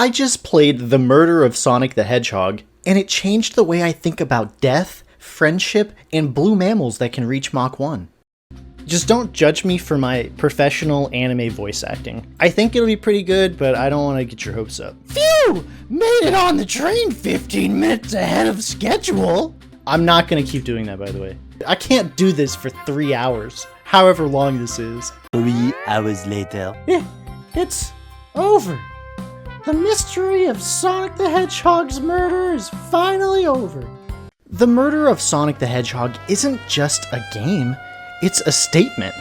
I just played The Murder of Sonic the Hedgehog, and it changed the way I think about death, friendship, and blue mammals that can reach Mach 1. Just don't judge me for my professional anime voice acting. I think it'll be pretty good, but I don't want to get your hopes up. Phew! Made it on the train 15 minutes ahead of schedule! I'm not going to keep doing that, by the way. I can't do this for 3 hours, however long this is. 3 hours later. It's over. The mystery of Sonic the Hedgehog's murder is finally over. The Murder of Sonic the Hedgehog isn't just a game, it's a statement.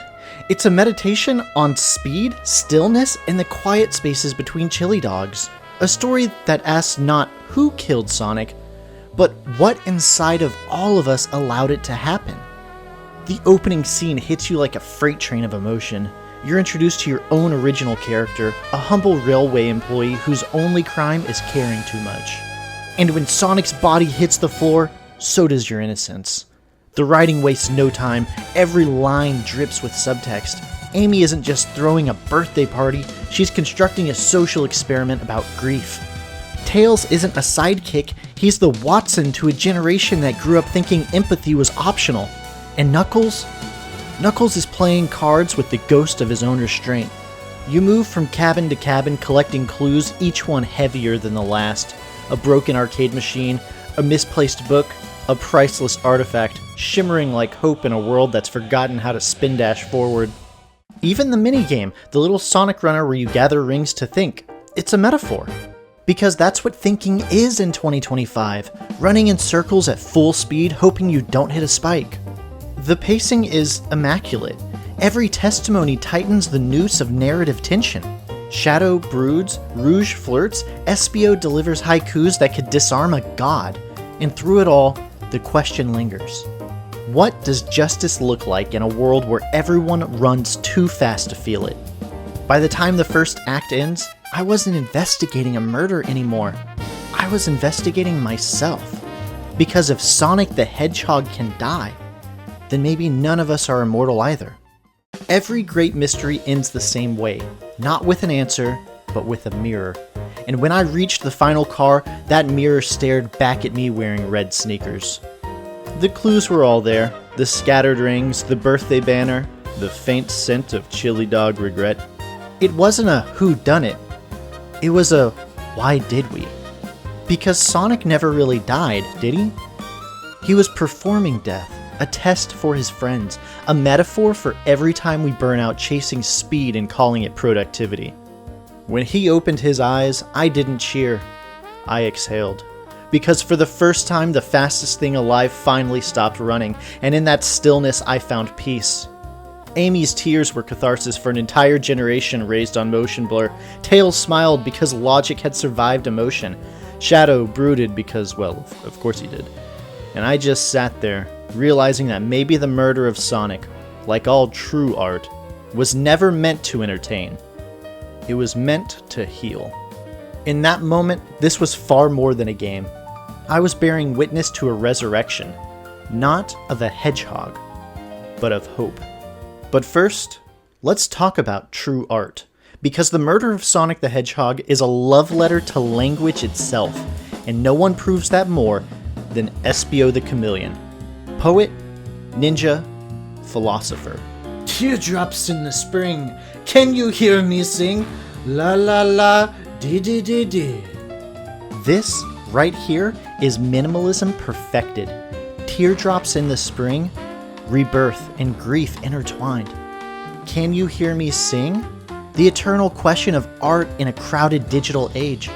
It's a meditation on speed, stillness, and the quiet spaces between chili dogs. A story that asks not who killed Sonic, but what inside of all of us allowed it to happen. The opening scene hits you like a freight train of emotion. You're introduced to your own original character, a humble railway employee whose only crime is caring too much. And when Sonic's body hits the floor, so does your innocence. The writing wastes no time, every line drips with subtext. Amy isn't just throwing a birthday party, she's constructing a social experiment about grief. Tails isn't a sidekick, he's the Watson to a generation that grew up thinking empathy was optional. And Knuckles is playing cards with the ghost of his own restraint. You move from cabin to cabin collecting clues, each one heavier than the last. A broken arcade machine, a misplaced book, a priceless artifact, shimmering like hope in a world that's forgotten how to spin dash forward. Even the minigame, the little Sonic runner where you gather rings to think, it's a metaphor. Because that's what thinking is in 2025, running in circles at full speed hoping you don't hit a spike. The pacing is immaculate. Every testimony tightens the noose of narrative tension. Shadow broods, Rouge flirts, Espio delivers haikus that could disarm a god. And through it all, the question lingers. What does justice look like in a world where everyone runs too fast to feel it? By the time the first act ends, I wasn't investigating a murder anymore. I was investigating myself. Because if Sonic the Hedgehog can die, then maybe none of us are immortal either. Every great mystery ends the same way, not with an answer, but with a mirror. And when I reached the final car, that mirror stared back at me wearing red sneakers. The clues were all there, the scattered rings, the birthday banner, the faint scent of chili dog regret. It wasn't a whodunnit, it was a why did we? Because Sonic never really died, did he? He was performing death. A test for his friends, a metaphor for every time we burn out chasing speed and calling it productivity. When he opened his eyes, I didn't cheer. I exhaled. Because for the first time, the fastest thing alive finally stopped running, and in that stillness, I found peace. Amy's tears were catharsis for an entire generation raised on motion blur. Tails smiled because logic had survived emotion. Shadow brooded because, well, of course he did. And I just sat there, realizing that maybe the murder of Sonic, like all true art, was never meant to entertain. It was meant to heal. In that moment, this was far more than a game. I was bearing witness to a resurrection, not of a hedgehog, but of hope. But first, let's talk about true art, because the murder of Sonic the Hedgehog is a love letter to language itself, and no one proves that more than Espio the Chameleon. Poet, ninja, philosopher. Teardrops in the spring, can you hear me sing? La la la, dee dee dee dee. This, right here, is minimalism perfected. Teardrops in the spring, rebirth and grief intertwined. Can you hear me sing? The eternal question of art in a crowded digital age.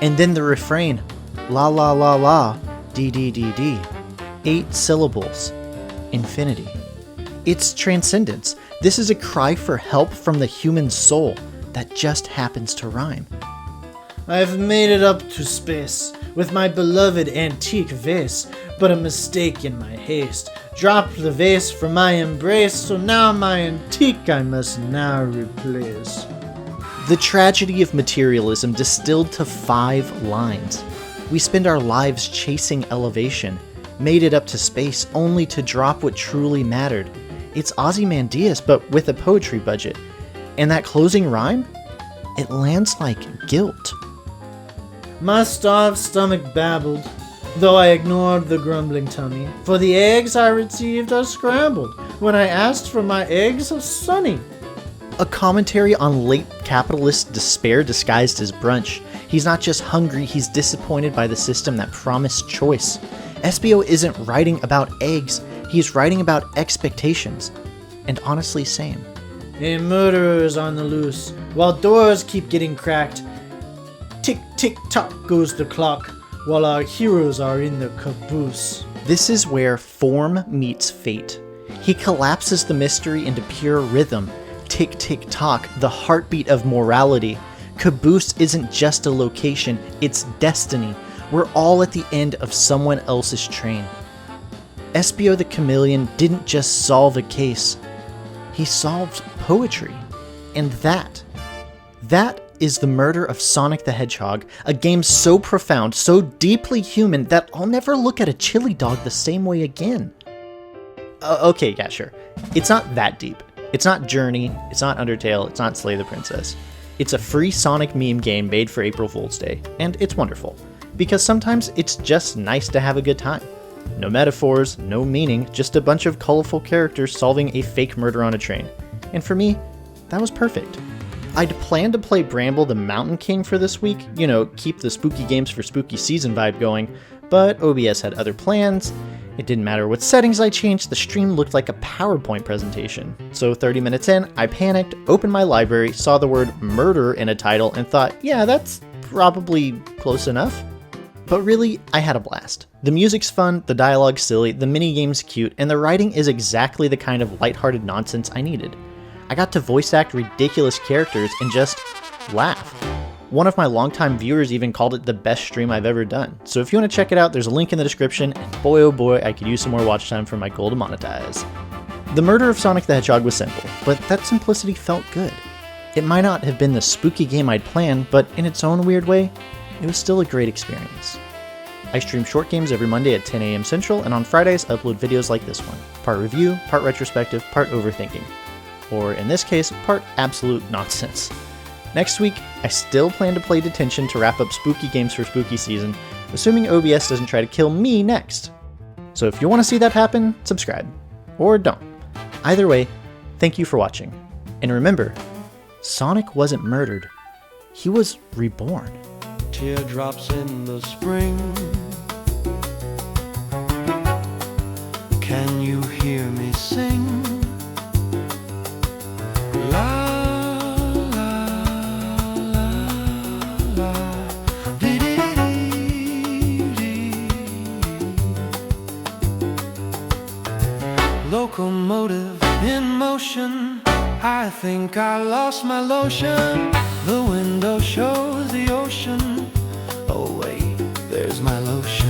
And then the refrain, la la la la, dee dee dee dee. 8 syllables. Infinity. It's transcendence. This is a cry for help from the human soul that just happens to rhyme. I've made it up to space with my beloved antique vase, but a mistake in my haste dropped the vase from my embrace, so now my antique I must now replace. The tragedy of materialism distilled to 5 lines. We spend our lives chasing elevation, made it up to space only to drop what truly mattered. It's Ozymandias, but with a poetry budget. And that closing rhyme? It lands like guilt. My starved stomach babbled, though I ignored the grumbling tummy, for the eggs I received are scrambled when I asked for my eggs of Sunny. A commentary on late capitalist despair disguised as brunch. He's not just hungry, he's disappointed by the system that promised choice. SBO isn't writing about eggs, he's writing about expectations. And honestly, same. A murderer is on the loose, while doors keep getting cracked. Tick, tick, tock goes the clock, while our heroes are in the caboose. This is where form meets fate. He collapses the mystery into pure rhythm. Tick, tick, tock, the heartbeat of morality. Caboose isn't just a location, it's destiny. We're all at the end of someone else's train. SBO the Chameleon didn't just solve a case, he solved poetry. And that is the murder of Sonic the Hedgehog, a game so profound, so deeply human that I'll never look at a chili dog the same way again. Okay, yeah, sure. It's not that deep. It's not Journey, it's not Undertale, it's not Slay the Princess. It's a free Sonic meme game made for April Fool's Day, and it's wonderful. Because sometimes it's just nice to have a good time. No metaphors, no meaning, just a bunch of colorful characters solving a fake murder on a train. And for me, that was perfect. I'd planned to play Bramble the Mountain King for this week, keep the spooky games for spooky season vibe going, but OBS had other plans. It didn't matter what settings I changed, the stream looked like a PowerPoint presentation. So 30 minutes in, I panicked, opened my library, saw the word murder in a title, and thought, yeah, that's probably close enough. But really, I had a blast. The music's fun, the dialogue's silly, the minigame's cute, and the writing is exactly the kind of lighthearted nonsense I needed. I got to voice act ridiculous characters and just laugh. One of my longtime viewers even called it the best stream I've ever done. So if you want to check it out, there's a link in the description, and boy oh boy, I could use some more watch time for my goal to monetize. The murder of Sonic the Hedgehog was simple, but that simplicity felt good. It might not have been the spooky game I'd planned, but in its own weird way, it was still a great experience. I stream short games every Monday at 10 a.m. Central, and on Fridays upload videos like this one. Part review, part retrospective, part overthinking. Or in this case, part absolute nonsense. Next week, I still plan to play Detention to wrap up spooky games for spooky season, assuming OBS doesn't try to kill me next. So if you want to see that happen, subscribe. Or don't. Either way, thank you for watching. And remember, Sonic wasn't murdered. He was reborn. Teardrops in the spring. Can you hear me sing? La la la la dee dee dee. Locomotive in motion. I think I lost my lotion. The window shows the ocean. Oh wait, there's my lotion.